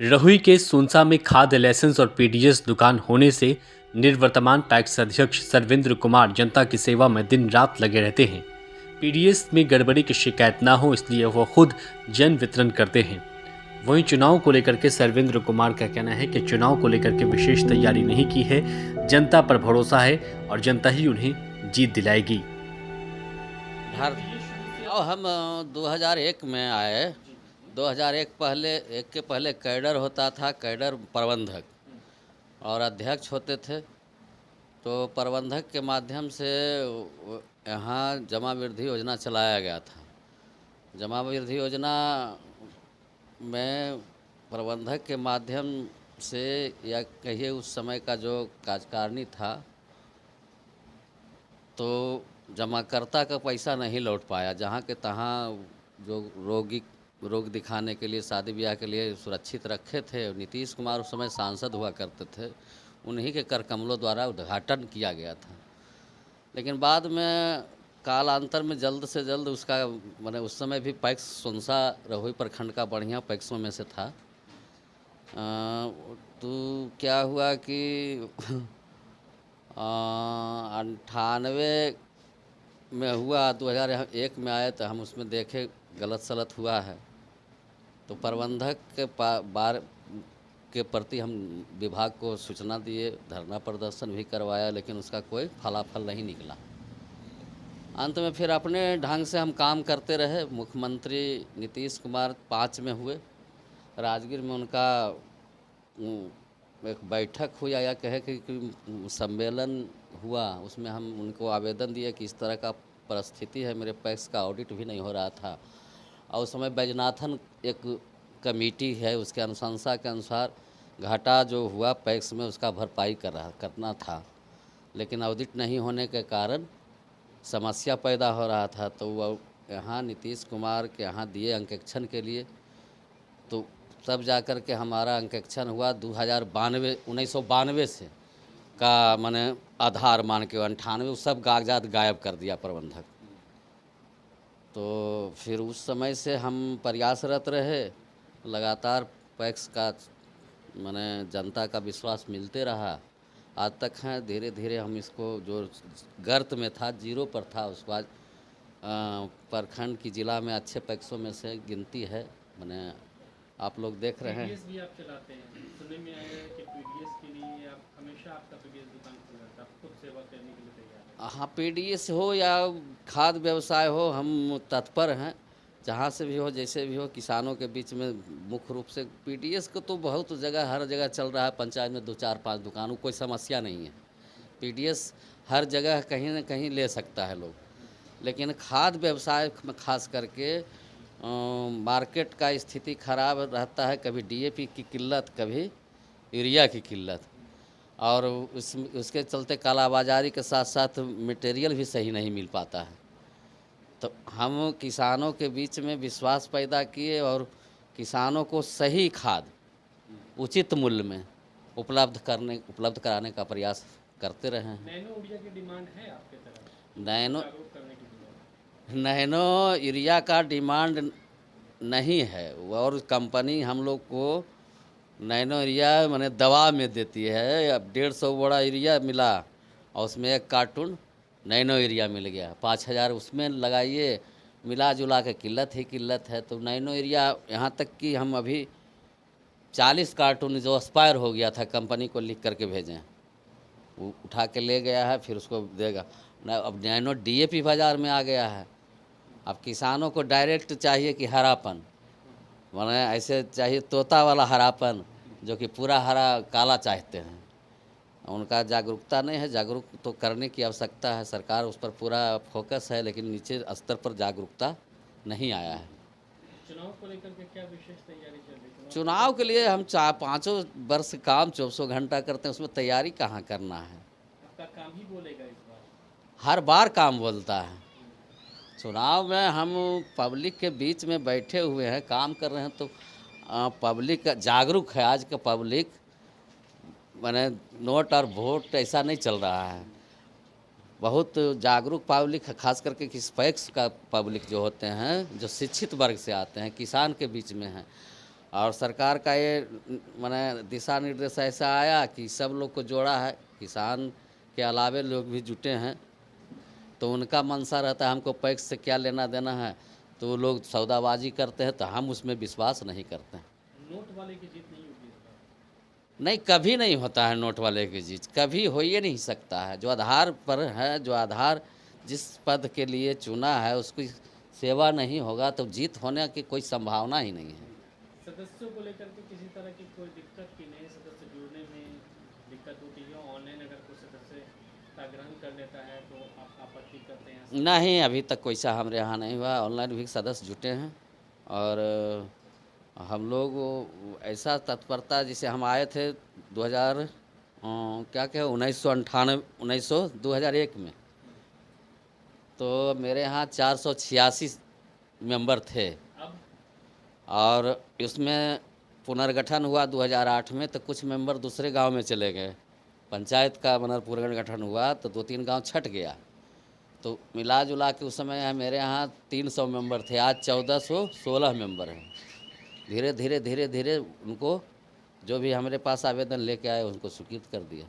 रहुई के सोनसा में खाद्य लाइसेंस और पीडीएस दुकान होने से निवर्तमान पैक्स अध्यक्ष सर्वेंद्र कुमार जनता की सेवा में दिन रात लगे रहते हैं। पीडीएस में गड़बड़ी की शिकायत ना हो इसलिए वह खुद जन वितरण करते हैं। वहीं चुनाव को लेकर के सर्वेंद्र कुमार का कहना है कि चुनाव को लेकर के विशेष तैयारी नहीं की है, जनता पर भरोसा है और जनता ही उन्हें जीत दिलाएगी। हम 2001 में आए। 2001 के पहले कैडर होता था, कैडर प्रबंधक और अध्यक्ष होते थे। तो प्रबंधक के माध्यम से यहाँ जमा वृद्धि योजना चलाया गया था। जमा वृद्धि योजना में प्रबंधक के माध्यम से या कहिए उस समय का जो कार्यकारिणी था, तो जमाकर्ता का पैसा नहीं लौट पाया। जहाँ के तहाँ जो रोग दिखाने के लिए, शादी ब्याह के लिए सुरक्षित रखे थे। नीतीश कुमार उस समय सांसद हुआ करते थे, उन्हीं के कर कमलों द्वारा उद्घाटन किया गया था। लेकिन बाद में कालांतर में जल्द से जल्द उसका मैंने उस समय भी पैक्स सोनसा रहुई प्रखंड का बढ़िया पैक्सों में से था। तो क्या हुआ कि 98 में हुआ, 2001 में आए तो हम उसमें देखे गलत सलत हुआ है। तो प्रबंधक के प्रति हम विभाग को सूचना दिए, धरना प्रदर्शन भी करवाया, लेकिन उसका कोई फलाफल नहीं निकला। अंत में फिर अपने ढंग से हम काम करते रहे। मुख्यमंत्री नीतीश कुमार 5 में हुए। राजगीर में उनका एक बैठक हुई या कहे कि सम्मेलन हुआ। उसमें हम उनको आवेदन दिए कि इस तरह का परिस्थिति है, मेरे पैक्स का ऑडिट भी नहीं हो रहा था। और उस समय बैजनाथन एक कमेटी है, उसके अनुशंसा के अनुसार घाटा जो हुआ पैक्स में उसका भरपाई करना था। लेकिन ऑडिट नहीं होने के कारण समस्या पैदा हो रहा था। तो वो यहाँ नीतीश कुमार के यहाँ दिए अंकेक्षण के लिए। तो तब जाकर के हमारा अंकेक्षण हुआ 1992 से का माने आधार मान के 98 सब कागजात गायब कर दिया प्रबंधक। तो फिर उस समय से हम प्रयासरत रहे, लगातार पैक्स का माने जनता का विश्वास मिलते रहा, आज तक हैं। धीरे धीरे हम इसको जो गर्त में था, जीरो पर था, उसके बाद प्रखंड की जिला में अच्छे पैक्सों में से गिनती है। माने आप लोग देख रहे हैं। पीडीएस भी आप चलाते हैं, सुनने में आया है कि पीडीएस के लिए आप हमेशा आपका पीडीएस दुकान खुला रहता है, आप खुद सेवा करने के लिए तैयार हैं। हाँ, पीडीएस हो या खाद्य व्यवसाय हो, हम तत्पर हैं। जहाँ से भी हो, जैसे भी हो, किसानों के बीच में मुख्य रूप से पीडीएस को तो बहुत जगह, हर जगह चल रहा है। पंचायत में 2 4 5 दुकानों, कोई समस्या नहीं है। पीडीएस हर जगह कहीं न कहीं ले सकता है लोग। लेकिन खाद्य व्यवसाय में खास करके मार्केट का स्थिति खराब रहता है। कभी डीएपी की किल्लत, कभी यूरिया की किल्लत, और उसके चलते कालाबाजारी के साथ साथ मटेरियल भी सही नहीं मिल पाता है। तो हम किसानों के बीच में विश्वास पैदा किए और किसानों को सही खाद उचित मूल्य में उपलब्ध कराने का प्रयास करते रहे हैं। नैनो यूरिया की डिमांड है आपके तरफ? नैनो यूरिया का डिमांड नहीं है। और कंपनी हम लोग को नैनो यूरिया माने दवा में देती है। अब 150 बोरा यूरिया मिला और उसमें 1 कार्टून नैनो यूरिया मिल गया। 5000 उसमें लगाइए, मिला जुला के किल्लत है। तो नैनो यूरिया यहाँ तक कि हम अभी 40 कार्टून जो एक्सपायर हो गया था, कंपनी को लिख करके भेजें, वो उठा के ले गया है, फिर उसको देगा। अब नैनो डीएपी बाज़ार में आ गया है। अब किसानों को डायरेक्ट चाहिए कि हरापन, माने ऐसे चाहिए तोता वाला हरापन, जो कि पूरा हरा काला चाहते हैं। उनका जागरूकता नहीं है। जागरूक तो करने की आवश्यकता है, सरकार उस पर पूरा फोकस है, लेकिन नीचे स्तर पर जागरूकता नहीं आया है। चुनाव को लेकर के क्या विशेष तैयारी चल रही है? चुनाव के लिए हम 5 वर्ष काम 24 घंटा करते हैं, उसमें तैयारी कहाँ करना है। आपका काम ही बोलेगा इस बार? हर बार काम बोलता है। चुनाव में हम पब्लिक के बीच में बैठे हुए हैं, काम कर रहे हैं। तो पब्लिक जागरूक है। आज का पब्लिक माने नोट और वोट ऐसा नहीं चल रहा है। बहुत जागरूक पब्लिक है, खास करके पैक्स का पब्लिक जो होते हैं, जो शिक्षित वर्ग से आते हैं, किसान के बीच में हैं, और सरकार का ये माने दिशा निर्देश ऐसा आया कि सब लोग को जोड़ा है, किसान के अलावे लोग भी जुटे हैं, तो उनका मनसा रहता है हमको पैक्स से क्या लेना देना है, तो वो लोग सौदाबाजी करते हैं, तो हम उसमें विश्वास नहीं करते हैं। नोट वाले की जीत नहीं होगी इस बार। नहीं, कभी नहीं होता है नोट वाले की जीत, कभी हो ही नहीं सकता है। जो आधार पर है, जो आधार जिस पद के लिए चुना है उसकी सेवा नहीं होगा तो जीत होने की कोई संभावना ही नहीं है। सदस्यों को लेकर के किसी तरह की कोई दिक्कत की नहीं, सदस्य जुड़ने में दिक्कत होती है? ऑनलाइन अगर कोई सदस्य ग्रहण कर लेता है तो आप आपत्ति करते हैं? नहीं, अभी तक कोई सा हमारे यहाँ नहीं हुआ। ऑनलाइन भी सदस्य जुटे हैं और हम लोग वो ऐसा तत्परता, जैसे हम आए थे 2000 क्या क्या 2001 में, तो मेरे यहाँ 486 मेंबर थे अब और इसमें पुनर्गठन हुआ 2008 में, तो कुछ मेंबर दूसरे गांव में चले गए। पंचायत का पुनर्गठन हुआ तो 2-3 गांव छट गया, तो मिला जुला के उस समय मेरे यहाँ 300 मेंबर थे, आज 1416 मेंबर हैं। धीरे धीरे उनको जो भी हमारे पास आवेदन लेके आए उनको स्वीकृत कर दिया।